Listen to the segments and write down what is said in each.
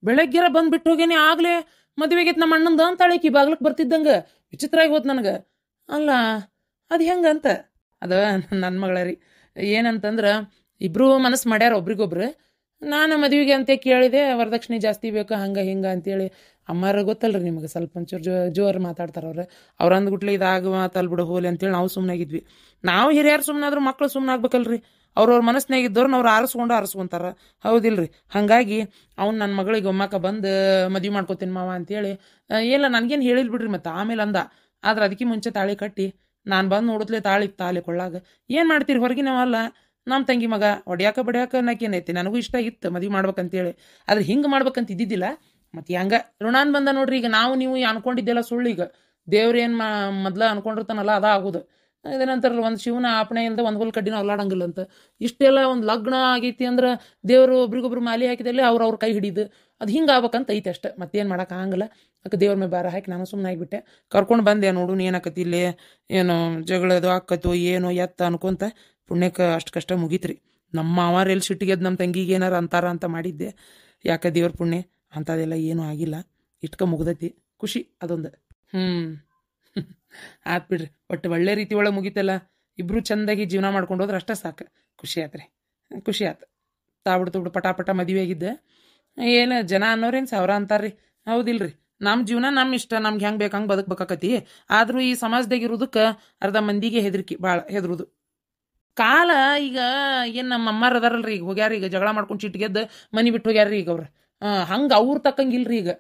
ಬೆಳಗ್ಗೆರ ಬಂದ್ಬಿಟ್ಟು ಹೋಗೇನಿ ಆಗ್ಲೇ ಮದುವೆಗೆ ನಮ್ಮ ಅಣ್ಣಂದ ಅಂತಾಳಿಕಿ ಬಾಗ್ಲಕ್ ಬರ್ತಿದ್ದಂಗ ವಿಚಿತ್ರ ಆಗಿ ಹೋತ್ ನನಗೆ. ಅಲ್ಲ ಅದು ಹೆಂಗಂತ ಅದ ನನ್ನ ಮಗಳ ರೀ. ಏನಂತಂದ್ರೆ ಇಬ್ರು ಮನಸ್ಸು ಮಾಡ್ಯಾರ ಒಬ್ರಿಗೊಬ್ರು. ನಾನು ಮದುವೆಗೆ ಅಂತ ಕೇಳಿದೆ, ವರದಕ್ಷಿಣೆ ಜಾಸ್ತಿ ಬೇಕು ಹಂಗೆ ಹಿಂಗೆ ಅಂತೇಳಿ. ಅಮ್ಮಾರ ಗೊತ್ತಲ್ರಿ ನಿಮಗೆ, ಸ್ವಲ್ಪ ಒಂಚೂರು ಜೋರು ಮಾತಾಡ್ತಾರೆ ಅವ್ರು ಅಂದ್ಬಿಟ್ಲೆ ಇದಾಗ ಮಾತಲ್ಬಿಡು ಹೋಲಿ ಅಂತೇಳಿ ನಾವು ಸುಮ್ಮನಾಗಿದ್ವಿ. ನಾವು ಹಿರಿಯರು ಸುಮ್ಮನಾದ್ರೂ ಮಕ್ಳು ಸುಮ್ಮನೆ ಆಗ್ಬೇಕಲ್ರಿ. ಅವ್ರವ್ರ ಮನಸ್ಸಿನಾಗಿದ್ದವ್ರನ್ನ ಅವ್ರು ಆರಿಸ್ಕೊಂತಾರ, ಹೌದಿಲ್ರಿ. ಹಾಗಾಗಿ ಅವ್ನು ನನ್ನ ಮಗಳಿಗೆ ಒಮ್ಮಕ್ಕ ಬಂದು ಮದುವೆ ಮಾಡ್ಕೊತೀನಿ ಮಾವ ಅಂತೇಳಿ ಇಲ್ಲ ನನಗೇನು ಹೇಳಿಲ್ ಬಿಡ್ರಿ. ಮತ್ತು ಆಮೇಲೆ ಅಂದ, ಆದ್ರೆ ಅದಕ್ಕೆ ಮುಂಚೆ ತಾಳಿ ಕಟ್ಟಿ ನಾನು ಬಂದು ನೋಡಿದ್ಲೆ ತಾಳಿ ಕೊಳ್ಳಾಗ ಏನು ಮಾಡ್ತೀರಿ ಹೊರಗಿನವಲ್ಲ ನಮ್ಮ ತಂಗಿ ಮಗ ಒಡ್ಯಾಕ ಬಡ್ಯಾಕ ನಾಕೇನೈತಿ. ನನಗೂ ಇಷ್ಟ ಇತ್ತು ಮದುವೆ ಮಾಡ್ಬೇಕಂತೇಳಿ, ಆದ್ರೆ ಹಿಂಗೆ ಮಾಡ್ಬೇಕಂತ ಇದ್ದಿದ್ದಿಲ್ಲ. ಮತ್ತು ಹೆಂಗ ಋಣಾನ್ ಬಂದ ನೋಡ್ರಿ. ಈಗ ನಾವು ನೀವು ಅನ್ಕೊಂಡಿದ್ದೆಲ್ಲ ಸುಳ್ಳು. ಈಗ ದೇವ್ರೇನು ಮೊದ್ಲು ಅನ್ಕೊಂಡಿರ್ತಾನಲ್ಲ ಅದ ಆಗೋದು. ಇದೇನಂತಾರಲ್ಲ, ಒಂದು ಶಿವನ ಆಪಣೆ ಇಲ್ಲದೆ ಒಂದು ಹುಲ್ ಕಡ್ಡಿನ ಅಲ್ಲಾಡಂಗಿಲ್ಲ ಅಂತ. ಇಷ್ಟೆಲ್ಲ ಒಂದು ಲಗ್ನ ಆಗೈತಿ ಅಂದ್ರೆ ದೇವರು ಒಬ್ರಿಗೊಬ್ರು ಮಾಲಿ ಹಾಕಿದಲ್ಲಿ ಅವ್ರ ಕೈ ಹಿಡಿದು ಅದು ಹಿಂಗೆ ಆಗ್ಬೇಕಂತ ಐತೆ ಅಷ್ಟೆ. ಮತ್ತೇನು ಮಾಡೋಕೆ ಆಗಂಗಿಲ್ಲ. ಅದಕ್ಕೆ ದೇವ್ರ ಮೇಲೆ ಭಾರ ಹಾಕಿ ನಾನು ಸುಮ್ಮನೆ ಆಗಿಬಿಟ್ಟೆ. ಕರ್ಕೊಂಡು ಬಂದೆ, ನೋಡು ಏನಾಕತಿ ಇಲ್ಲಿ, ಏನು ಜಗಳದು ಆಕತ್ತು ಏನೋ ಎತ್ತ ಅನ್ಕೊಂತ ಪುಣ್ಯಕ್ಕೆ ಅಷ್ಟು ಕಷ್ಟ ಮುಗೀತ್ರಿ. ನಮ್ಮ ಮಾವಾರ ಎಲ್ಲಿ ಸಿಟ್ಟಿಗೆದ್ದು ನಮ್ಮ ತಂಗಿಗೆ ಏನಾರು ಅಂತಾರ ಅಂತ ಮಾಡಿದ್ದೆ. ಯಾಕೆ ದೇವ್ರ ಪುಣ್ಯ ಅಂಥದ್ದೆಲ್ಲ ಏನೂ ಆಗಿಲ್ಲ. ಇಟ್ಕ ಮುಗ್ದೈತಿ, ಖುಷಿ ಅದೊಂದು. ಆತ್ ಬಿಡ್ರಿ, ಒಟ್ಟು ಒಳ್ಳೆ ರೀತಿ ಒಳಗೆ ಮುಗಿತಲ್ಲ. ಇಬ್ರು ಚಂದಾಗಿ ಜೀವನ ಮಾಡ್ಕೊಂಡು ಹೋದ್ರೆ ಅಷ್ಟೇ ಸಾಕು. ಖುಷಿ ಆತ್ರಿ, ಖುಷಿ ಆತು. ತಾಬಿಡ್ತು ಪಟಾಪಟ ಮದುವೆ ಆಗಿದ್ದೆ. ಏನು ಜನ ಅನ್ನೋರೇನು ಸಾವಿರ ಅಂತಾರ್ರಿ, ಹೌದಿಲ್ರಿ. ನಮ್ಮ ಜೀವನ ನಮ್ಮ ಇಷ್ಟ, ನಮ್ಗೆ ಹೆಂಗೆ ಬೇಕು ಹಂಗೆ ಬದುಕಬೇಕಾಕತಿ. ಆದರೂ ಈ ಸಮಾಜದಾಗ ಇರೋದಕ್ಕೆ ಅರ್ಧ ಮಂದಿಗೆ ಹೆದರಿಕೆ, ಭಾಳ ಹೆದರುದು ಕಾಲ. ಈಗ ಏನು ನಮ್ಮ ಅಮ್ಮಾರು ಅದಾರಲ್ರಿ, ಈಗ ಹೋಗ್ಯಾರ, ಈಗ ಜಗಳ ಮಾಡ್ಕೊಂಡು ಚಿಟ್ಟಿಗೆದ್ದು ಮನೆ ಬಿಟ್ಟು ಹೋಗ್ಯಾರ್ರಿ ಈಗ ಅವ್ರು. ಹಂಗೆ ಅವ್ರು ತಕ್ಕಂಗಿಲ್ರಿ. ಈಗ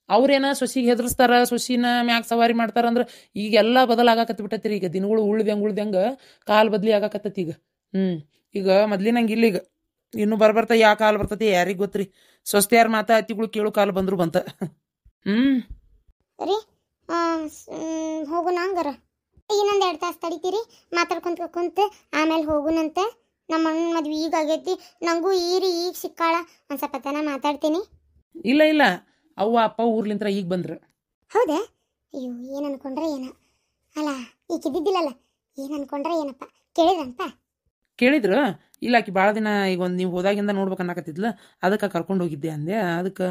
ಅವ್ರೇನ ಸೊಸಿಗೆ ಹೆದರ್ಸ್ತಾರ, ಸೊಸಿನ ಮ್ಯಾಗ ಸವಾರಿ ಮಾಡ್ತಾರಂದ್ರೆ ಈಗೆಲ್ಲ ಬದಲಾಗಕತ್ ಬಿಟ್ಟತ್ರಿ. ಈಗ ದಿನಗಳು ಉಳ್ದಂಗೆ ಕಾಲು ಬದ್ಲಿ ಆಗಾಕತ್ತತಿ ಈಗ. ಈಗ ಮೊದ್ಲಿನಂಗೆ ಇಲ್ಲ. ಈಗ ಇನ್ನು ಬರ್ಬರ್ತ ಯಾವ ಕಾಲ ಬರ್ತತಿ ಯಾರಿಗೆ ಗೊತ್ತ್ರಿ. ಸ್ವಸ್ತಿಯಾರ ಮಾತಾ ಅತಿಗಳು ಕೇಳು ಕಾಲ ಬಂದ್ರು ಬಂತ. ರೀ ಹೋಗುಣ ಹಂಗಾರ. ಇನ್ನೊಂದು 2 ತಾಸು ತಡಿತೀರಿ, ಮಾತಾಡ್ಕೊಂತ ಆಮೇಲೆ ಹೋಗುನಂತೆ. ನಮ್ಮ ಅಣ್ಣನ ಮದ್ವೆ ಈಗ ಆಗೈತಿ, ನಂಗೂ ಈಗ ಸಿಕ್ಕಾಳ. ಒಂದು ಸ್ವಲ್ಪ ತನ ಮಾತಾಡ್ತೀನಿ. ಇಲ್ಲ ಅವ್ವ ಅಪ್ಪ ಊರ್ಲಿಂತ್ರ ಈಗ ಬಂದ್ರು. ಹೌದಾ? ಅಯ್ಯೋ, ಏನು ಅನ್ಕೊಂಡ್ರೆ ಏನ ಅಲ್ಲ, ಈಗ ಇದ್ದಿದ್ದಿಲ್ಲಲ್ಲ, ಏನು ಅನ್ಕೊಂಡ್ರೆ ಏನಪ್ಪ ಕೇಳಿದ್ರಂತ? ಕೇಳಿದ್ರು. ಇಲ್ಲ, ಆಕಿ ಭಾಳ ದಿನ ಈಗ ಒಂದು ನೀವು ಹೋದಾಗಿಂದ ನೋಡ್ಬೇಕು ಅನ್ನಕತ್ತಿದ್ಲ, ಅದಕ್ಕೆ ಕರ್ಕೊಂಡು ಹೋಗಿದ್ದೆ ಅಂದೆ. ಅದಕ್ಕೆ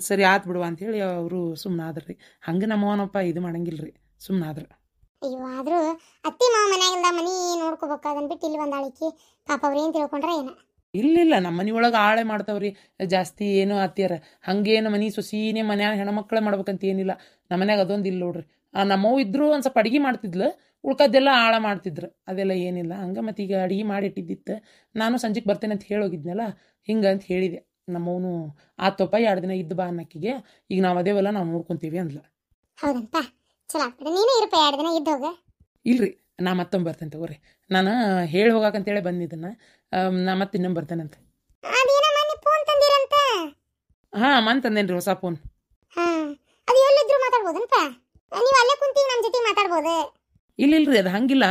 ಸರಿ ಆತ್ ಬಿಡುವ ಅಂತೇಳಿ ಅವರು ಸುಮ್ಮನಾದ್ರಿ. ಹಂಗೆ ನಮ್ಮವನಪ್ಪ ಇದು ಮಾಡಂಗಿಲ್ರಿ, ಸುಮ್ಮನಾದ್ರು. ಅಯ್ಯೋ, ಆದರೂ ಅತ್ತಿ ಮಾವ ಮನ್ಯಾಗಿಂದ ಮನೆ ನೋಡ್ಕೋಬೇಕು, ಅದನ್ನ ಬಿಟ್ಟು ಇಲ್ಲಿ ಬಂದಾಳಿಕಿ. ಪಾಪ ಅವ್ರೇನು ತಿಳ್ಕೊಂಡ್ರೆ ಏನ? ಇಲ್ಲ ನಮ್ಮ ಮನೆ ಒಳಗೆ ಆಳೆ ಮಾಡ್ತಾವ್ರಿ ಜಾಸ್ತಿ. ಏನು ಅತ್ತಿಯಾರ ಹಂಗೇನು ಮನೆ ಸೊಸೀನೇ ಮನ್ಯಾಗ ಹೆಣ್ಮಕ್ಳೇ ಮಾಡ್ಬೇಕಂತ ಏನಿಲ್ಲ. ನಮ್ಮ ಮನ್ಯಾಗ ಅದೊಂದು ಇಲ್ಲ ನೋಡ್ರಿ. ನಮ್ಮವು ಇದ್ರು ಒಂದು ಸ್ವಲ್ಪ ಅಡುಗೆ ಮಾಡ್ತಿದ್ಲು, ಉಳ್ಕದ್ದೆಲ್ಲ ಆಳ ಮಾಡ್ತಿದ್ರು, ಅದೆಲ್ಲ ಏನಿಲ್ಲ. ಹಂಗೆ ಮತ್ತು ಈಗ ಅಡುಗೆ ಮಾಡಿಟ್ಟಿದ್ದಿತ್ತು. ನಾನು ಸಂಜೆಗೆ ಬರ್ತೇನೆ ಅಂತ ಹೇಳೋಗಿದ್ನಲ್ಲ, ಹಿಂಗೆ ಅಂತ ಹೇಳಿದೆ. ನಮ್ಮವನು ಆತಪ್ಪ 2 ದಿನ ಇದ್ದು ಬಾ ಅನ್ನಕ್ಕಿಗೆ, ಈಗ ನಾವು ಅದೇವಲ್ಲ ನಾವು ನೋಡ್ಕೊತೀವಿ ಅಂದ್ಲ. ಹೌದಂತ, ಚಲೋ ಆಗ್ತದೆ. ನೀನು ಇರಪ್ಪ 2 ದಿನ ಇದ್ದೋಗ. ಇಲ್ರಿ, ನಾ ಮತ್ತೊಮ್ಮೆ ಬರ್ತೇನೆ ತಗೋರಿ. ನಾನು ಹೇಳಿ ಹೋಗಾಕಂತೇಳಿ ಬಂದಿದ್ದನ್ನ, ನಾ ಮತ್ತೆ ಇನ್ನೊಮ್ಮೆ ಬರ್ತೇನಂತೆ. ಅದೇನ ಮನೆ ಫೋನ್ ತಂದಿರಂತ? ಮನ್ ತಂದೇನ್ರಿ ಹೊಸ ಫೋನ್. ಅದು ಎಲ್ಲಿದ್ರು ಮಾತಾಡ್ಬೋದನಪ್ಪ? ನೀವು ಅಲ್ಲೇ ಕುಂತೀವಿ ನಮ್ಮ ಜೊತೆ ಮಾತಾಡ್ಬೋದು. ಇಲ್ರಿ, ಅದು ಹಂಗಿಲ್ಲ.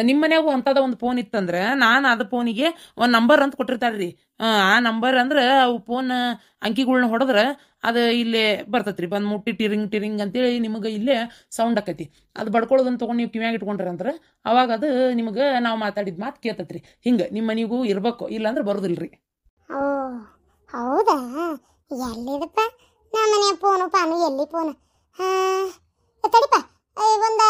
ನಿಮ್ಮ ಮನ್ಯಾಗೂ ಅಂಥದ ಒಂದು ಫೋನ್ ಇತ್ತಂದ್ರೆ ನಾನು ಅದು ಫೋನಿಗೆ ಒಂದು ನಂಬರ್ ಅಂತ ಕೊಟ್ಟಿರ್ತಾರ್ರಿ. ಆ ನಂಬರ್ ಅಂದ್ರೆ ಅವು ಫೋನ್ ಅಂಕಿಗಳ್ನ ಹೊಡೆದ್ರೆ ಅದು ಇಲ್ಲೇ ಬರ್ತೈತ್ರಿ. ಬಂದು ಮುಟ್ಟಿ ಟಿರಿಂಗ್ ಅಂತೇಳಿ ನಿಮಗೆ ಇಲ್ಲೇ ಸೌಂಡ್ ಆಕೈತಿ. ಅದು ಬಡ್ಕೊಳ್ಳೋದನ್ನ ತೊಗೊಂಡು ನೀವು ಕಿವ್ಯಾಗ ಇಟ್ಕೊಂಡ್ರಂದ್ರೆ ಅವಾಗ ಅದು ನಿಮಗೆ ನಾವು ಮಾತಾಡಿದ ಮಾತು ಕೇಳ್ತೈತ್ರಿ. ಹಿಂಗೆ ನಿಮ್ಮ ಮನೆಗೂ ಇರಬೇಕು, ಇಲ್ಲಾಂದ್ರೆ ಬರೋದಿಲ್ರಿ. ಓ ಹೌದಾ? ಎಲ್ಲಿದಪ್ಪ ನಮ್ಮ ಮನೆಯ ಫೋನು ಪಾನು? ಎಲ್ಲಿ ಫೋನು? ತಡಿಪ, ಒಂದು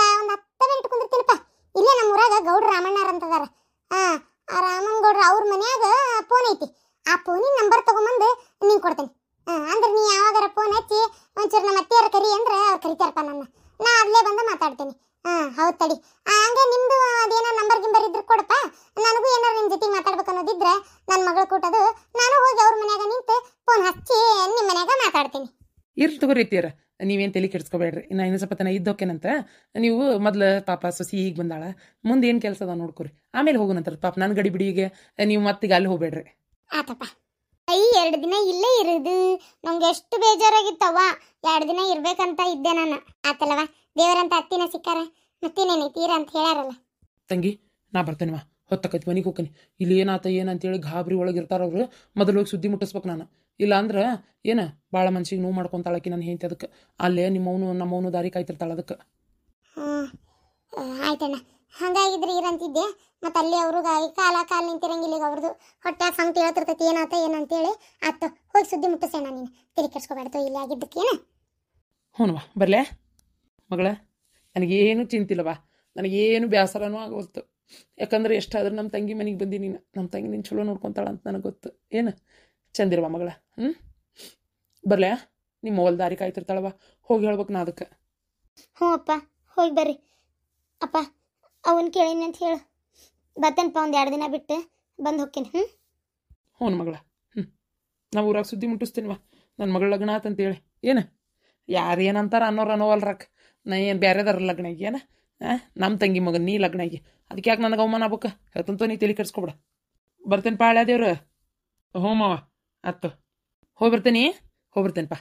10 ಮಿನಿಟ್ ಕುಂದಿರ್ತೀನಪ್ಪ. ಇಲ್ಲೇ ನಮ್ಮ ಊರಾಗ ಗೌಡ್ರ ರಾಮಣ್ಣಾರ ಅಂತದಾರ. ಆ ರಾಮನ್ ಗೌಡ್ರ ಅವ್ರ ಮನ್ಯಾಗ ಫೋನ್ ಐತಿ. ಆ ಫೋನಿನ ನಂಬರ್ ತಗೊಂಬಂದು ನಿಂಗೆ ಕೊಡ್ತೇನೆ. ಅಂದ್ರೆ ನೀ ಯಾವಾಗಾರ ಫೋನ್ ಹಚ್ಚಿ ಒಂಚೂರು ನಮ್ಮ ಅತ್ತೆಯರ ಕರಿ ಅಂದ್ರೆ ಅವ್ರು ಕರಿತಾರಪ್ಪ ನನ್ನ. ನಾ ಅಲ್ಲೇ ಬಂದು ಮಾತಾಡ್ತೀನಿ. ಹೌದು ತಡಿ. ಹಂಗೆ ನಿಮ್ಮದು ಅದೇನೋ ನಂಬರ್ ಗಿಂಬರ್ ಇದ್ರೆ ಕೊಡಪ್ಪ. ನನಗೂ ಏನಾರು ನಿಮ್ಮ ಜೊತೆ ಮಾತಾಡ್ಬೇಕು ಅನ್ನೋದಿದ್ರೆ ನನ್ನ ಮಗಳು ಕೊಟ್ಟದು, ನಾನು ಹೋಗಿ ಅವ್ರ ಮನ್ಯಾಗ ನಿಂತು ಫೋನ್ ಹಚ್ಚಿ ನಿಮ್ಮ ಮನ್ಯಾಗ ಮಾತಾಡ್ತೀನಿ. ಇರ್ಲಿ ತಗೋರಿ ಅತ್ತಿಯರ, ನೀವೇನು ತಲೆ ಕೆಡಿಸ್ಕೋಬೇಡ್ರಿ. ಇನ್ನು ಇನ್ನೂ ಸ್ವಲ್ಪ ತನ ಇದ್ದೋಕೇನಂತ. ನೀವು ಮೊದ್ಲು ಪಾಪ ಸೊಸಿ ಈಗ ಬಂದಾಳ, ಮುಂದೆ ಏನು ಕೆಲಸ ಅದ ನೋಡ್ಕೊರಿ, ಆಮೇಲೆ ಹೋಗೋಣಂತ. ಪಾಪ ನನ್ನ ಗಡಿ ಬಿಡಿಗೆ ನೀವು ಮತ್ತೀಗ ಅಲ್ಲಿ ಹೋಗ್ಬೇಡ್ರಿ. ಆತಪ್ಪ. 2 ದಿನ ಇಲ್ಲೇ ಇರೋದು ನಂಗೆ ಎಷ್ಟು ಬೇಜಾರಾಗಿತ್ತವ. 2 ದಿನ ಇರ್ಬೇಕಂತ ಇದ್ದೆ ನಾನು. ಆತಲ್ಲವ, ದೇವರಂತ ಅತ್ತಿನ ಸಿಕ್ಕಾರ, ಮತ್ತೇನೇನೈತೀರ ಅಂತ ಹೇಳ್ಯಾರಲ್ಲ. ತಂಗಿ, ನಾ ಬರ್ತೇನೆವಾ, ಹೊತ್ತಕೈತಿ ಮನೆಗೆ ಹೋಗ್ತೀನಿ. ಇಲ್ಲಿ ಏನಾತ ಏನಂತೇಳಿ ಗಾಬರಿ ಒಳಗಿರ್ತಾರ ಅವ್ರು. ಮೊದಲು ಹೋಗಿ ಸುದ್ದಿ ಮುಟ್ಟಿಸ್ಬೇಕು ನಾನು. ಇಲ್ಲ ಅಂದ್ರೆ ಏನು ಭಾಳ ಮನ್ಸಿಗೆ ನೋವು ಮಾಡ್ಕೊತಾಳಕಿ ನಾನು ಹೇಳ್ತಿ. ಅದಕ್ಕೆ ಅಲ್ಲೇ ನಮ್ಮವನು ದಾರಿ ಕಾಯ್ತಿರ್ತಾಳೆ. ಅದಕ್ಕೆ ಆಯ್ತಣ್ಣ, ಹಂಗಾಗಿದ್ರೆ ಇರಂತಿದ್ದೆ. ಮತ್ತು ಅಲ್ಲಿ ಅವ್ರಿಗೆ ಕಾಲ ನಿಂತಿರಂಗಿಲ್ಲ. ಈಗ ಅವ್ರದ್ದು ಹೊಟ್ಯಾಗ ಸಂಗತಿ ಹೇಳ್ತಿರ್ತೈತಿ ಏನಾತ ಏನಂತೇಳಿ. ಆತು ಹೋಗಿ ಸುದ್ದಿ ಮುಟ್ಟಿಸೋಣ. ನೀನು ತಲೆ ಕೆಡ್ಸ್ಕೊಬೇಡ್ತು ಇಲ್ಲಿ ಆಗಿದ್ದಕ್ಕೇನ. ಹ್ಞೂನವ್ವ ಬರಲೇ ಮಗಳ. ನನಗೇನು ಚಿಂತಿಲ್ಲವಾ, ನನಗೇನು ಬೇಸರನೂ ಆಗೋಲ್ತು. ಯಾಕಂದ್ರೆ ಎಷ್ಟಾದ್ರೂ ನಮ್ಮ ತಂಗಿ ಮನೆಗೆ ಬಂದಿ ನೀನು. ನಮ್ಮ ತಂಗಿ ನೀನು ಚಲೋ ನೋಡ್ಕೊತಾಳ ಅಂತ ನನಗೆ ಗೊತ್ತು. ಏನು ಚಂದಿರವ ಮಗಳ. ಬರಲೇ ನಿಮ್ಮ ಮೊಬೈಲ್ ದಾರಿ ಕಾಯ್ತಿರ್ತಾಳವ, ಹೋಗಿ ಹೇಳ್ಬೇಕು ನಾ ಅದಕ್ಕೆ. ಹ್ಞೂ ಅಪ್ಪ ಹೋಗಿ ಬರ್ರಿ. ಅಪ್ಪ ಅವನ್ ಕೇಳೀನಿ ಅಂತ ಹೇಳು. ಬರ್ತೇನಪ್ಪ ಒಂದು 2 ದಿನ ಬಿಟ್ಟು ಬಂದು ಹೋಗ್ತೀನಿ. ಹ್ಞೂ ಮಗಳ. ನಾವು ಊರಾಗ ಸುದ್ದಿ ಮುಟ್ಟಿಸ್ತೀನಿವ ನನ್ನ ಮಗಳ ಲಗ್ನ ಆತಂತೇಳಿ. ಏನು ಯಾರು ಏನಂತಾರ ಅನ್ನೋವಲ್ರಕ್ಕ. ನಾ ಏನು ಬೇರೆದಾರ ಲಗ್ನಾಗಿ ಏನ ನಮ್ಮ ತಂಗಿ ಮಗನ ನೀ ಲಗ್ನಾಗಿ. ಅದಕ್ಕೆ ಯಾಕೆ ನನಗೆ ಅವಮಾನ ಆಗ್ಬೇಕು ಹೇಳ್ತಂತ ನೀ ತಲೆ ಕೆಡ್ಸ್ಕೊಬಿಡ. ಬರ್ತೇನೆ ಪಾ ಹಳೆ ದೇವ್ರು. ಹ್ಞೂ ಮಾವ ಆಯ್ತು ಹೋಗಿ ಬರ್ತೇನೆಪ್ಪ.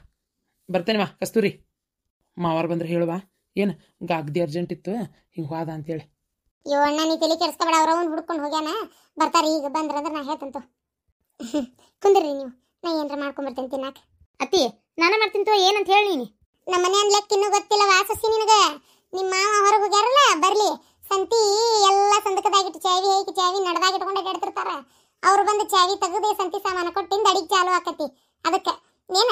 ಬರ್ತೇನೆ ಕಸ್ತೂರಿ. ಮಾವಾರ ಬಂದ್ರೆ ಹೇಳುವ ಏನು ಗಾಗ್ದಿ ಅರ್ಜೆಂಟ್ ಇತ್ತು ಹಿಂಗೆ ಹೋದ ಅಂತೇಳಿ. ಅಯ್ಯೋ ಅಣ್ಣ ನೀ ತಲೆ ಕೆಡ್ಸ್ಕೊಬೇಡ. ಅವ್ರವ್ನು ಹುಡ್ಕೊಂಡು ಹೋಗ್ಯಾನ. ಬರ್ತಾರೆ ಈಗ ಬಂದ್ರಂದ್ರೆ ನಾ ಹೇಳ್ತಂತು. ಕುಂದ್ರಿ ನೀವು, ನಾ ಏನಾರ ಮಾಡ್ಕೊಂಬರ್ತೇನೆ ತಿನ್ನಾಕ. ಅತ್ತಿ ನಾನು ಮಾಡ್ತೀನಿ ಏನಂತ ಹೇಳಿ. ನೀನು ನಮ್ಮ ಮನೆ ಅನ್ಲಕ್ಕೆ ಇನ್ನೂ ಗೊತ್ತಿಲ್ಲ ವಾಸಸಿ ನಿನಗೆ. ನಿಮ್ಮ ಮಾವ ಹೊರಗೆ ಹೋಗ್ಯಾರಲ್ಲ ಬರ್ಲಿ. ಸಂತಿ ಎಲ್ಲ ಸಂದಕದಾಗಿಟ್ಟು ಚಾವಿ ಹೇಗೆ ಚಾವಿ ನಡ್ದಾಗಿಟ್ಕೊಂಡು ಅಡ್ಡಾಡ್ತಿರ್ತಾರ. ಅವ್ರು ಬಂದು ಚಾವಿ ತೆಗೆದೇ ಸಂತಿ ಸಾಮಾನು ಕೊಟ್ಟಿಂದ ಅಡಿಗೆ ಚಾಲು ಆಕತಿ. ಅದಕ್ಕೆ ಏನ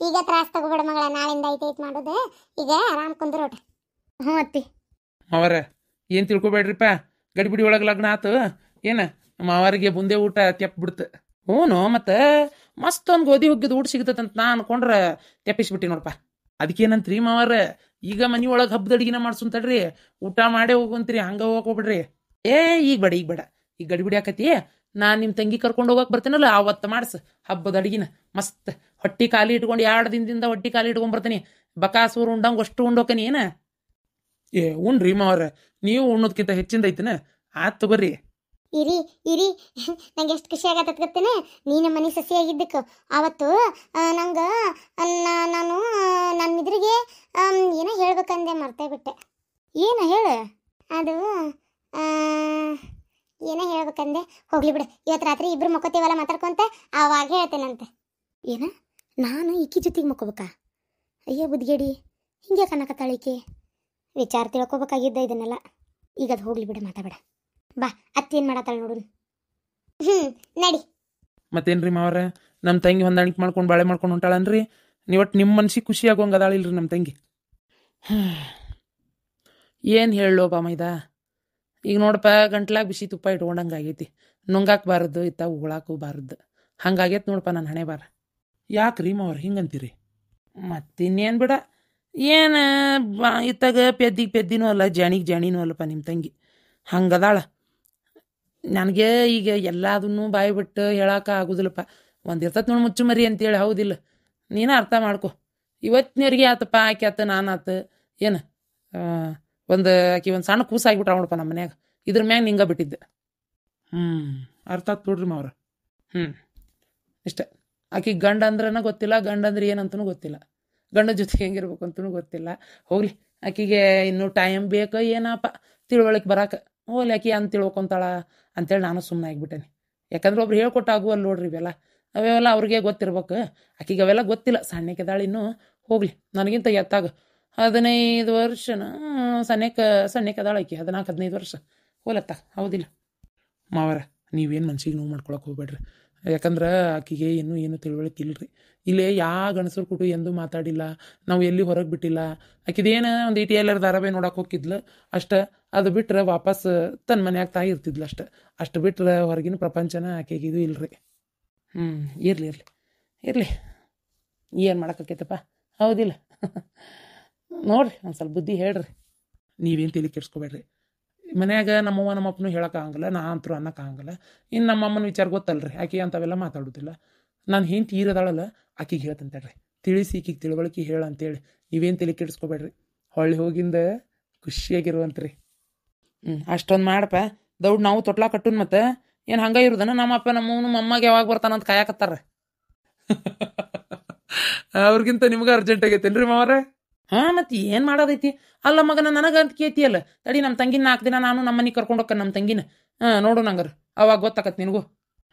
ಈಗ ತ್ರಾಸ ತಗೋಬೇಡ ಮಗಳ. ನಾಳಿಂದ ಐತೈತ್ ಮಾಡೋದು. ಈಗ ಆರಾಮ್ ಕುಂದ್ರೋಟ. ಹ್ಞೂ ಅತ್ತಿ. ಮಾವಾರ ಏನು ತಿಳ್ಕೊಬೇಡ್ರಿಪ್ಪ. ಗಡಿಬಿಡಿ ಒಳಗೆ ಲಗ್ನ ಆತು ಏನು ಮಾವಾರಿಗೆ ಮುಂದೆ ಊಟ ತೆಪ್ಪ ಬಿಡ್ತು. ಹ್ಞೂ ಮತ್ತೆ ಮಸ್ತ್ ಒಂದು ಗೋಧಿ ಹುಗ್ಗಿದ ಊಟ ಸಿಗ್ತೈತಂತ ನಾ ಅನ್ಕೊಂಡ್ರೆ ತೆಪ್ಪಿಸ್ಬಿಟ್ಟಿ ನೋಡಪ್ಪ. ಅದಕ್ಕೇನಂತ್ರಿ ಮಾವಾರ ಈಗ ಮನೆ ಒಳಗೆ ಹಬ್ಬದ ಅಡಿಗೆನ ಮಾಡ್ಸುಂತಡ್ರಿ. ಊಟ ಮಾಡೇ ಹೋಗುವಂತ್ರಿ. ಹಂಗೆ ಹೋಗ್ಬಿಡ್ರಿ. ಈಗ ಬೇಡ ಈಗ ಗಡಿಬಿಡಿ ಆಕತಿ. ನಾನು ನಿಮ್ಮ ತಂಗಿ ಕರ್ಕೊಂಡು ಹೋಗಕ್ಕೆ ಬರ್ತೀನಲ್ಲ ಆವತ್ತು ಮಾಡಿಸ್ ಹಬ್ಬದ ಅಡಿಗೆನ ಮಸ್ತ್. ಹೊಟ್ಟಿ ಖಾಲಿ ಇಟ್ಕೊಂಡು 2 ದಿನದಿಂದ ಹೊಟ್ಟಿ ಖಾಲಿ ಇಟ್ಕೊಂಡ್ಬರ್ತೀನಿ. ಬಕಾಸೂರು ಉಂಡಂಗೆ ಅಷ್ಟು ಉಂಡೋಕನಿ ಏನ. ಉಣ್ರಿ ಮಾವಾರ, ನೀವು ಉಣ್ಣೋದ್ಕಿಂತ ಹೆಚ್ಚಿಂದ ಐತಿನ. ಆಯ್ತು ಬರ್ರಿ. ಇರಿ ನಂಗೆ ಎಷ್ಟು ಖುಷಿ ಆಗತ್ತ ಗೊತ್ತೇನೆ. ನೀನು ಮನೆ ಸಸಿ ಆಗಿದ್ದಕ್ಕೆ ಅವತ್ತು ನಂಗೆ ನಾನು ನನ್ನ ಇದ್ರಿಗೆ ಏನೋ ಹೇಳ್ಬೇಕಂದೆ ಮರ್ತೇ ಬಿಟ್ಟೆ. ಏನು ಹೇಳು. ಅದು ಏನೋ ಹೇಳ್ಬೇಕಂದೆ. ಹೋಗ್ಲಿ ಬಿಡು. ಇವತ್ತು ರಾತ್ರಿ ಇಬ್ರು ಮಕ್ಕೋತೀವಲ್ಲ ಮಾತಾಡ್ಕೊಂತ ಆವಾಗ ಹೇಳ್ತೇನಂತೆ. ಏನ ನಾನು ಈಕಿ ಜೊತೆಗೆ ಮಕ್ಕೋಬೇಕಾ? ಅಯ್ಯ ಬುದ್ಗೇಡಿ ಹಿಂಗೆ ಕನ್ನಕತ್ತಾಳಿಕೆ. ವಿಚಾರ ತಿಳ್ಕೊಬೇಕಾಗಿದ್ದ ಇದನ್ನೆಲ್ಲ. ಈಗ ಅದು ಹೋಗ್ಲಿ ಬಿಡು, ಮಾತಾಬೇಡ. ಬಾ ಅತ್ತಿ ಏನು ಮಾಡತ್ತಾಳ ನೋಡು. ನಡಿ. ಮತ್ತೇನ್ರಿ ಮಾವಾರ ನಮ್ಮ ತಂಗಿ ಹೊಂದಾಣಿಕೆ ಮಾಡ್ಕೊಂಡು ಬಾಳೆ ಮಾಡ್ಕೊಂಡು ಹೊಂಟಾಳನ್ರಿ. ನೀವಟ್ಟು ನಿಮ್ಮ ಮನ್ಸಿಗೆ ಖುಷಿ ಆಗೋಂಗೆ ಅದಾಳಿಲ್ರಿ ನಮ್ಮ ತಂಗಿ. ಏನು ಹೇಳೋ ಬಾ ಮೈದಾ. ಈಗ ನೋಡಪ್ಪ ಗಂಟ್ಲಾಗ ಬಿಸಿ ತುಪ್ಪ ಇಟ್ಕೊಂಡಂಗೆ ಆಗೈತಿ. ನುಂಗಾಕಬಾರದು ಇತ್ತ ಉಗುಳಾಕು ಬಾರದು. ಹಂಗಾಗೈತೆ ನೋಡಪ್ಪ ನನ್ನ ಹಣೆ ಬಾರ. ಯಾಕ್ರಿ ಮಾವ್ರ ಹಿಂಗಂತೀರಿ? ಮತ್ತಿನ್ನೇನು ಬಿಡ. ಏನು ಇತ್ತಾಗ ಪೆದ್ದಿನೂ ಅಲ್ಲ ಜಾಣಿನೂ ಅಲ್ಲಪ್ಪ ನಿಮ್ಮ ತಂಗಿ. ಹಂಗದಾಳ. ನನಗೆ ಈಗ ಎಲ್ಲದನ್ನೂ ಬಾಯಿ ಬಿಟ್ಟು ಹೇಳಕ್ಕೆ ಆಗೋದಿಲ್ಲಪ್ಪ. ಒಂದು ಇರ್ತೈತೆ ನೋಡಿ ಮುಚ್ಚು ಮರಿ ಅಂತೇಳಿ. ಹೌದಿಲ್ಲ? ನೀನು ಅರ್ಥ ಮಾಡ್ಕೊ. ಇವತ್ತಿನವ್ರಿಗೆ ಆತಪ್ಪ ಆಕೆ ಆತ ನಾನು ಆತ ಏನು ಆಕಿ ಒಂದು ಸಣ್ಣ ಕೂಸಾಗಿಬಿಟ್ರ ನೋಡಪ್ಪ ನಮ್ಮ ಮನ್ಯಾಗ. ಇದ್ರ ಮ್ಯಾಗ ನಿಂಗೆ ಬಿಟ್ಟಿದ್ದೆ. ಅರ್ಥ ಆತ್ ನೋಡ್ರಿ ಮಾವ್ರ. ಇಷ್ಟ. ಆಕಿ ಗಂಡ ಅಂದ್ರನ ಗೊತ್ತಿಲ್ಲ, ಗಂಡ ಅಂದ್ರೆ ಏನಂತನೂ ಗೊತ್ತಿಲ್ಲ, ಗಂಡ ಜೊತೆಗೆ ಹೆಂಗಿರ್ಬೇಕು ಅಂತನೂ ಗೊತ್ತಿಲ್ಲ. ಹೋಗ್ಲಿ, ಆಕಿಗೆ ಇನ್ನೂ ಟೈಮ್ ಬೇಕು ಏನಪ್ಪ ತಿಳುವಳಿಕೆ ಬರಾಕ. ಹೋಗ್ಲಿ ಆಕಿ ಅಂತ ತಿಳ್ಕೊತಾಳ ಅಂತೇಳಿ ನಾನು ಸುಮ್ಮನೆ ಆಗಿಬಿಟ್ಟೇನೆ. ಯಾಕಂದ್ರೆ ಒಬ್ರು ಹೇಳ್ಕೊಟ್ಟಾಗುವಲ್ಲ ನೋಡ್ರಿ ಇವೆಲ್ಲ. ಅವೆಲ್ಲ ಅವ್ರಿಗೆ ಗೊತ್ತಿರ್ಬೇಕು. ಆಕಿಗೆ ಅವೆಲ್ಲ ಗೊತ್ತಿಲ್ಲ, ಸಣ್ಣಕ್ಕೆದಾಳ ಇನ್ನೂ. ಹೋಗ್ಲಿ, ನನಗಿಂತ ಎತ್ತಾಗ 15 ವರ್ಷನ ಸಣ್ಣಕ್ಕೆದಾಳ ಆಕಿ. 14-15 ವರ್ಷ ಹೋಲತ್ತ. ಹೌದಿಲ್ಲ ಮಾವರ? ನೀವೇನು ಮನ್ಸಿಗೆ ನೋವು ಮಾಡ್ಕೊಳಕ್ಕೆ ಹೋಗ್ಬೇಡ್ರಿ. ಯಾಕಂದ್ರೆ ಆಕಿಗೆ ಏನು ತಿಳುವಳಿಕೆ ಇಲ್ಲರಿ. ಇಲ್ಲೇ ಯಾವ ಗಣಸರು ಕುಟು ಎಂದೂ ಮಾತಾಡಿಲ್ಲ. ನಾವು ಎಲ್ಲಿ ಹೊರಗೆ ಬಿಟ್ಟಿಲ್ಲ. ಆಕಿದೇನು ಒಂದು ಎಲ್ಲರ ಧಾರಾವಾಹಿ ನೋಡಕ್ಕೆ ಹೋಗಿದ್ಲು ಅಷ್ಟೇ. ಅದು ಬಿಟ್ರೆ ವಾಪಸ್ ತನ್ನ ಮನ್ಯಾಗ ತಾಯಿ ಇರ್ತಿದ್ಲು ಅಷ್ಟು ಬಿಟ್ರೆ ಹೊರಗಿನ ಪ್ರಪಂಚನ ಆಕೆಗೆ ಇದು ಇಲ್ಲರಿ. ಇರಲಿ ಏನು ಮಾಡೋಕ್ಕೈತಪ್ಪ. ಹೌದಿಲ್ಲ? ನೋಡ್ರಿ ಒಂದು ಸ್ವಲ್ಪ ಬುದ್ಧಿ ಹೇಳ್ರಿ. ನೀವೇನು ತಲೆ ಕೆಡ್ಸ್ಕೊಬೇಡ್ರಿ. ಮನ್ಯಾಗ ನಮ್ಮವ್ವ ನಮ್ಮಪ್ಪನೂ ಹೇಳೋಕ್ಕಾಗಲ್ಲ, ನಾ ಅಂತರೂ ಅನ್ನೋಕ್ಕಾಗಲ್ಲ. ಇನ್ನು ನಮ್ಮಮ್ಮನ ವಿಚಾರ ಗೊತ್ತಲ್ರಿ, ಆಕೆ ಅಂಥವೆಲ್ಲ ಮಾತಾಡೋದಿಲ್ಲ. ನಾನು ಹೆಂಡ್ತಿ ತೀರದಾಳಲ್ಲ, ಆಕಿಗೆ ಹೇಳ್ತಂತೇಳ್ರಿ, ತಿಳಿಸಿ ಈಕಿಗೆ ತಿಳುವಳಿಕೆ ಹೇಳಂತೇಳಿ. ನೀವೇನು ತಲೆ ಕೆಡಿಸ್ಕೊಬೇಡ್ರಿ. ಹೊಳ್ಳಿ ಹೋಗಿಂದ ಖುಷಿಯಾಗಿರುವಂತ್ರಿ. ಅಷ್ಟೊಂದು ಮಾಡಪ್ಪ. ದೌಡ್ ನಾವು ತೊಟ್ಲ ಕಟ್ಟುನ್. ಮತ್ತೆ ಏನು ಹಂಗೆ ಇರೋದನ? ನಮ್ಮಪ್ಪ ನಮ್ಮವನು ಮಮ್ಮಗೆ ಯಾವಾಗ ಬರ್ತಾನಂತ ಕಾಯಕತ್ತಾರ. ಅವ್ರಿಗಿಂತ ನಿಮ್ಗೆ ಅರ್ಜೆಂಟ್ ಆಗೈತೇನ್ರಿ ಮಾವರ? ಮತ್ತೆ ಏನು ಮಾಡೋದೈತಿ? ಅಲ್ಲ ಮಗನ, ನನಗೆ ಅಂತ ಕೇಳ್ತಿಯಲ್ಲ. ತಡಿ, ನಮ್ಮ ತಂಗಿನ 4 ದಿನ ನಾನು ನಮ್ಮ ಮನೆಗೆ ಕರ್ಕೊಂಡು ಹೋಗ್ಕ ನಮ್ಮ ತಂಗಿನ. ನೋಡು ನಂಗಾರ ಅವಾಗ ಗೊತ್ತಾಕತ್ ನಿನಗೂ.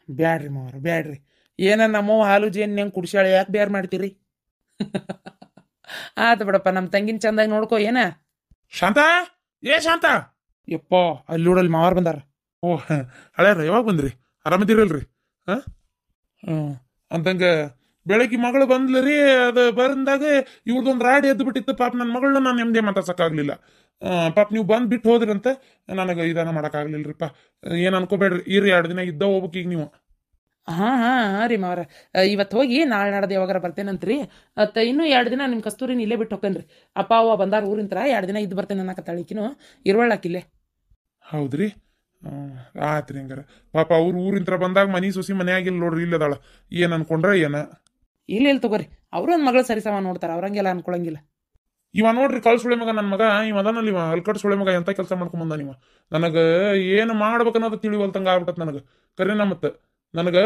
ಬ್ಯಾಡ್ರಿ ಮಾವರ, ಬ್ಯಾಡ್ರಿ. ಏನ ನಮ್ಮವ್ವ ಹಾಲು ಜೇನು ಹೆಂಗೆ ಕುಡಿಸ್ಯಾಳೆ, ಯಾಕೆ ಬ್ಯಾರು ಮಾಡ್ತೀರಿ? ಆತ ಬಿಡಪ್ಪ, ನಮ್ಮ ತಂಗಿನ ಚಂದಾಗಿ ನೋಡ್ಕೋ. ಏನ ಶಾಂತ, ಶಾಂತ, ಯಪ್ಪ ಅಲ್ಲಿ ನೋಡಲ್ಲಿ ಮಾವಾರ್ ಬಂದಾರ. ಓ ಹಳ್ಯಾರ ಯಾವಾಗ ಬಂದ್ರಿ? ಆರಾಮದಿರಲ್ರಿ? ಹಾ ಅಂತಂಗ ಬೆಳಗ್ಗೆ ಮಗಳು ಬಂದ್ಲರಿ. ಅದು ಬಂದಾಗ ಇವ್ರದೊಂದು ರಾಡಿ ಎದ್ದು ಬಿಟ್ಟಿತ್ತು. ಪಾಪ ನನ್ನ ಮಗಳನ್ನ ನಾನು ನೆಮ್ಮದಿ ಮಾತಾಡ್ಸಕ್ಕಾಗ್ಲಿಲ್ಲ. ಪಾಪ ನೀವು ಬಂದು ಬಿಟ್ಟು ಹೋದ್ರಂತ ನನಗೆ ಇದಾನ ಮಾಡೋಕ್ಕಾಗ್ಲಿಲ್ರಿಪ್ಪ. ಏನು ಅನ್ಕೋಬೇಡ್ರಿ, ಇರ್ರಿ 2 ದಿನ ಇದ್ದ ಹೋಗ್ಬೇಕು ಈಗ ನೀವು. ಹಾಂ ರೀ ಮಾವ್ರ, ಇವತ್ತು ಹೋಗಿ ನಾಳೆ ನಾಡ್ದು ಯಾವಾಗಾರ ಬರ್ತೇನಂತ್ರಿ. ಇನ್ನೂ 2 ದಿನ ನಿಮ್ಮ ಕಸ್ತೂರಿನ ಇಲ್ಲೇ ಬಿಟ್ಟು ಹೋಗ್ತೇನ್ರಿ. ಅಪ್ಪ ಅವ್ವ ಬಂದಾರ ಊರಿಂತ್ರ 2 ದಿನ ಇದ್ದು ಬರ್ತೇನೆ ಅನ್ನಕತ್ತಾಳಿಕಿನು ಇರುವಳ್ಳಾಕಿಲ್ಲೇ. ಹೌದ್ರಿ? ಆತ್ರಿ ಹಂಗಾರ. ಪಾಪ ಅವ್ರು ಊರಿಂತ್ರ ಬಂದಾಗ ಮನಿ ಸೊಸಿ ಮನೆಯಾಗಿಲ್ಲ ನೋಡ್ರಿ, ಇಲ್ಲದಾಳ. ಏನು ಅನ್ಕೊಂಡ್ರ ಏನ? ಇಲ್ಲ ತಗೋರಿ, ಅವ್ರು ಒಂದು ಮಗಳು ಸರಿಸಮ ನೋಡ್ತಾರ, ಅವ್ರಂಗೆಲ್ಲ ಅನ್ಕೊಳಂಗಿಲ್ಲ. ಇವ ನೋಡ್ರಿ ಕಳ್ ಸುಳೆ ಮಗ ನನ್ನ ಮಗ. ಇವ ಅದನಲ್ಲಿ ಇವ ಹಲ್ಕಟ್ ಸುಳೆ ಮಗ ಎಂತ ಕೆಲಸ ಮಾಡ್ಕೊಂಡ್ ಬಂದ ನೀವ. ನನಗ ಏನು ಮಾಡ್ಬೇಕನ್ನೋದು ತಿಳಿವಲ್ತಂಗ ಆಗ್ಬಿಟ್ಟತ್ ನನಗ. ಕರೆನ ಮತ್ತ ನನಗ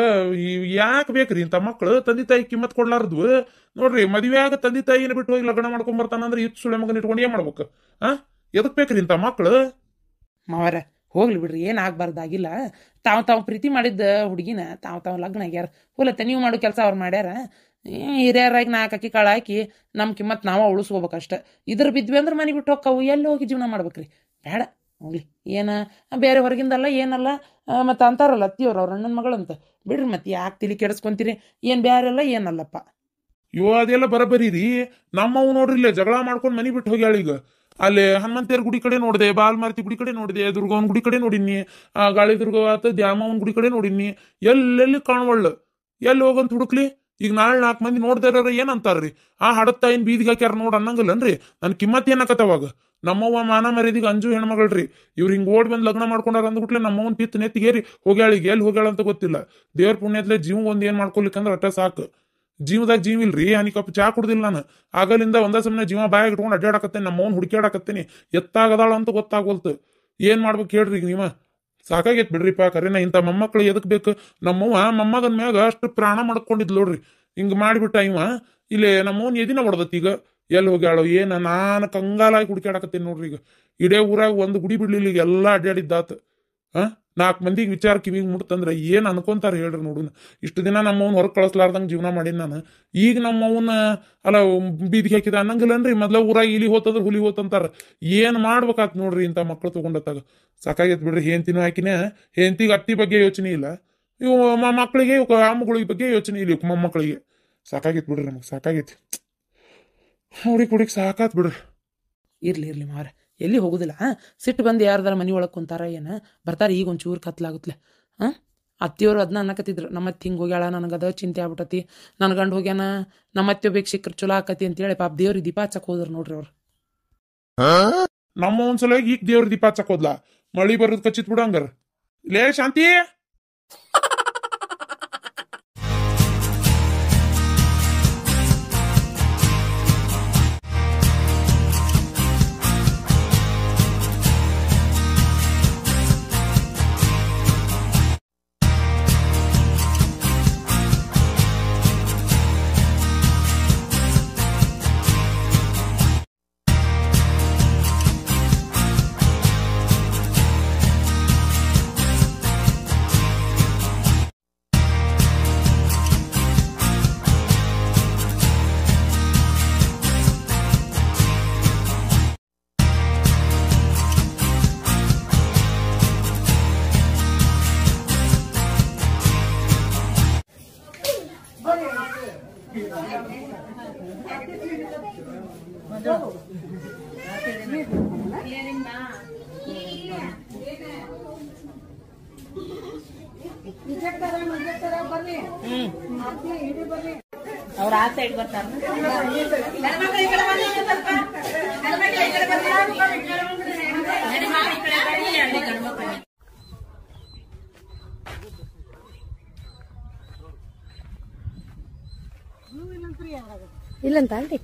ಯಾಕೆ ಬೇಕ್ರಿ ಇಂಥ ಮಕ್ಳು ತಂದೆ ತಾಯಿ ಕಿಮ್ಮತ್ ಕೊಡ್ಲಾರ್ದು? ನೋಡ್ರಿ ಮದುವೆ ಆಗ ತಂದೆ ತಾಯಿನ ಬಿಟ್ಟು ಹೋಗಿ ಲಗ್ನ ಮಾಡ್ಕೊಂಡ್ ಬರ್ತಾನಂದ್ರೆ ಇತ್ತು ಸುಳೆ ಮಗನ ಇಟ್ಕೊಂಡು ಏನ್ ಮಾಡ್ಬೇಕು? ಎದಕ್ ಬೇಕ್ರಿ ಇಂಥ ಮಕ್ಳು? ಮಾವರ ಹೋಗ್ಲಿ ಬಿಡ್ರಿ, ಏನು ಆಗ್ಬಾರ್ದಾಗಿಲ್ಲ. ತಾವು ಪ್ರೀತಿ ಮಾಡಿದ್ದ ಹುಡುಗಿನ ತಾವು ಲಗ್ನ ಆಗ್ಯಾರ. ಹೋಲತ್ತೆ ನೀವು ಮಾಡೋ ಕೆಲಸ ಅವ್ರು ಮಾಡ್ಯಾರ. ಹಿರಿಯರಾಗಿ 4 ಅಕ್ಕಿ ಕಾಳು ಹಾಕಿ ನಮ್ಮ ಕಿಮ್ಮತ್ ನಾವ ಉಳಿಸ್ಕೋಬೇಕಷ್ಟ. ಇದ್ರ ಬಿದ್ವಿ ಅಂದ್ರೆ ಮನೆ ಬಿಟ್ಟು ಹೋಕ್ಕವು, ಎಲ್ಲಿ ಹೋಗಿ ಜೀವನ ಮಾಡ್ಬೇಕ್ರಿ? ಬೇಡ ಹೋಗ್ಲಿ. ಏನ ಬೇರೆ ಹೊರಗಿಂದಲ್ಲ ಏನಲ್ಲ, ಮತ್ತು ಅಂತಾರಲ್ಲ ಅತ್ತಿಯವ್ರು ಅವ್ರ ಅಣ್ಣನ ಮಗಳಂತ. ಬಿಡ್ರಿ ಮತ್ತೆ ಯಾಕೆ ತಿಳಿ ಕೆಡಿಸ್ಕೊಂತೀರಿ? ಏನು ಬೇರೆಲ್ಲ ಏನಲ್ಲಪ್ಪ. ಇವ ಅದೆಲ್ಲ ಬರಬರಿ ರೀ. ನಮ್ಮವು ನೋಡ್ರಿ ಇಲ್ಲೇ ಜಗಳ ಮಾಡ್ಕೊಂಡು ಮನಿ ಬಿಟ್ಟು ಹೋಗ್ಯಾಳ. ಈಗ ಅಲ್ಲಿ ಹನುಮಂತೇರ್ ಗುಡಿ ಕಡೆ ನೋಡಿದೆ, ಬಾಲ್ಮಾರ್ತಿ ಗುಡಿ ಕಡೆ ನೋಡಿದೆ, ದುರ್ಗವನ್ ಗುಡಿ ಕಡೆ ನೋಡಿನಿ, ಗಾಳಿ ದುರ್ಗ ಆತ ದ್ಯಾಮವನ್ ಗುಡಿ ಕಡೆ ನೋಡಿನಿ. ಎಲ್ಲೆಲ್ಲಿ ಕಾಣವಳ್ಳು. ಎಲ್ಲಿ ಹೋಗಂತ ಹುಡುಕ್ಲಿ? ಈಗ ನಾಳೆ 4 ಮಂದಿ ನೋಡ್ದಾರ ಏನಂತಾರ್ರಿ? ಹಡತ್ತಾಯಿನ ಬೀದಿಗೆ ಹಾಕ್ಯಾರ ನೋಡ್ ಅನ್ನಂಗಲ್ಲನ್ರಿ. ನನ್ ಕಿಮ್ಮತ್ ಏನಕತ್ತವಾಗ? ನಮ್ಮವ್ವ ಮಾನ ಮರ್ಯಾದಿಗೆ ಅಂಜು ಹೆಣ್ಮಗಳ್ರಿ. ಇವ್ರು ಹಿಂಗ್ ಓಡ್ ಬಂದ್ ಲಗ್ನ ಮಾಡ್ಕೊಂಡಾರ ಅಂದ್ಬಿಟ್ಲೆ ನಮ್ಮವನ್ ಪಿತ್ ನೆತ್ತಿಗೇರಿ ಹೋಗ್ಯಾಳಿಗೆ. ಎಲ್ಲಿ ಹೋಗ್ಯಾಳ ಅಂತ ಗೊತ್ತಿಲ್ಲ. ದೇವ್ರ ಪುಣ್ಯತ್ಲೆ ಜೀವ ಒಂದ್ ಏನ್ ಮಾಡ್ಕೊಲಿಕ್ಕಂದ್ರ ಅಟ್ಟ ಸಾಕು. ಜೀವದಾಗ ಜೀವ ಇಲ್ರಿ. ಕಪ್ ಚಾ ಕುಡ್ದಿಲ್ಲ ನಾನು. ಆಗಲಿಂದ ಒಂದ ಸಮಯ ಜೀವ ಬಾಯಾಗ ಇಟ್ಕೊಂಡು ಅಡ್ಡಾಡಕತ್ತೇನೆ. ನಮ್ಮವನ್ ಹುಡುಕ್ಯಾಡಕತ್ತೇನಿ. ಎತ್ತಾಗದಾಳ ಅಂತ ಗೊತ್ತಾಗೋಲ್ತು. ಏನ್ ಮಾಡ್ಬೇಕು ಹೇಳ್ರಿ ಈಗ ನೀವ? ಸಾಕಾಗೈತ್ ಬಿಡ್ರಿಪ್ಪ. ಕರೆನ ಇಂಥ ಮೊಮ್ಮಕ್ಳು ಎದಕ್ ಬೇಕು? ನಮ್ಮವ್ವ ಮೊಮ್ಮಗನ್ ಮ್ಯಾಗ ಅಷ್ಟು ಪ್ರಾಣ ಮಾಡ್ಕೊಂಡಿದ್ ನೋಡ್ರಿ. ಹಿಂಗ್ ಮಾಡಿಬಿಟ್ಟ ಇವ. ಇಲ್ಲಿ ನಮ್ಮವನ್ ಎದಿನ ಹೊಡ್ದತ್ ಈಗ. ಎಲ್ಲಿ ಹೋಗ್ಯಾಳು ಏನ? ನಾನು ಕಂಗಾಲಾಗಿ ಹುಡುಕ್ಯಾಡಕತ್ತೇನಿ ನೋಡ್ರಿ. ಈಗ ಇಡೇ ಊರಾಗ ಒಂದು ಗುಡಿ ಬಿಡ್ಲಿಲ್ಲ. ಈಗ ಎಲ್ಲಾ ಅಡ್ಡಾಡಿದ್ದಾತ. 4 ಮಂದಿಗೆ ವಿಚಾರ ಕಿವಿಗೆ ಮುಟ್ತಂದ್ರೆ ಏನ್ ಅನ್ಕೊಂತಾರ ಹೇಳ್ರಿ ನೋಡುನ. ಇಷ್ಟು ದಿನ ನಮ್ಮವನ್ ಹೊರಗೆ ಕಳಿಸ್ಲಾರ್ದಂಗ ಜೀವನ ಮಾಡೀನಿ ನಾನು. ಈಗ ನಮ್ಮವನ್ನ ಅಲ್ಲ ಬೀದಿಗೆ ಹಾಕಿದ ಅನ್ನಂಗಿಲ್ಲನ್ರಿ. ಮೊದ್ಲ ಊರಾಗ ಇಲಿ ಹೋತಂದ್ರ ಹುಲಿ ಹೋತಂತಾರ. ಏನ್ ಮಾಡ್ಬೇಕಾತ್ ನೋಡ್ರಿ ಇಂಥ ಮಕ್ಳು ತಗೊಂಡತ್ತಾಗ. ಸಾಕಾಗೈತ್ ಬಿಡ್ರಿ. ಹೆಂತಿನೂ ಹಾಕಿನ ಹೆಂತಿಗೆ ಅತ್ತಿ ಬಗ್ಗೆ ಯೋಚನೆ ಇಲ್ಲ. ಇವು ಮಕ್ಕಳಿಗೆ ಅಮ್ಮಗಳಿಗೆ ಬಗ್ಗೆ ಯೋಚನೆ ಇಲ್ಲ. ಮೊಮ್ಮಕ್ಕಳಿಗೆ ಸಾಕಾಗೈತ್ ಬಿಡ್ರಿ. ನಮಗ್ ಸಾಕಾಗೈತಿ. ಹುಡುಕ್ ಸಾಕಾತ್ ಬಿಡ್ರಿ. ಇರ್ಲಿ ಮಾರ, ಎಲ್ಲಿ ಹೋಗುದಿಲ್ಲ. ಸಿಟ್ಟು ಬಂದು ಯಾರ್ದಾರ ಮನೆ ಒಳಗೆ ಕುಂತಾರ ಏನ ಬರ್ತಾರೆ. ಈಗ ಒಂಚೂರು ಕತ್ಲಾಗುತ್ತಲೆ. ಅತ್ತಿಯವರು ಅದನ್ನ ಅನ್ನಕತ್ತಿದ್ರು. ನಮ್ಮತ್ತಿ ಹಿಂಗೆ ಹೋಗ್ಯಾಳ, ನನಗದ ಚಿಂತೆ ಆಗ್ಬಿಟ್ಟತಿ. ನನ್ನ ಗಂಡು ಹೋಗ್ಯಾನ, ನಮ್ಮತ್ತೆ ಬೇಕು ಸಿಕ್ಕರ್ ಚಲೋ ಆಕತಿ ಅಂತೇಳಿ ಪಾಪ ದೇವ್ರಿಗೆ ದೀಪ ಹಚ್ಚಕ್ ಹೋದ್ರು ನೋಡ್ರಿ ಅವ್ರು. ನಮ್ಮ ಒಂದ್ಸಲ ಈಗ ದೇವ್ರ ದೀಪ ಹಚ್ಚಕ್ ಹೋದ್ಲಾ? ಮಳಿ ಬರೋದ್ ಕಚ್ಚಿತ್ ಬಿಡ ಹಂಗಾರ. ಲೇ ಶಾಂತಿ, ಅವ್ರ ಆ ಸೈಡ್ ಬರ್ತಾರ. ಇಲ್ಲಂತ ಅಲ್ರಿ.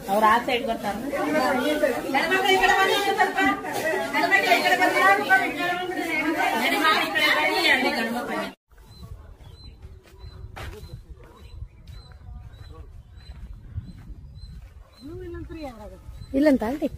ಅವ್ರ ಆ ಸೈಡ್ ಬರ್ತಾರ ಇಲ್ಲಂತ ಅಲ್ರಿ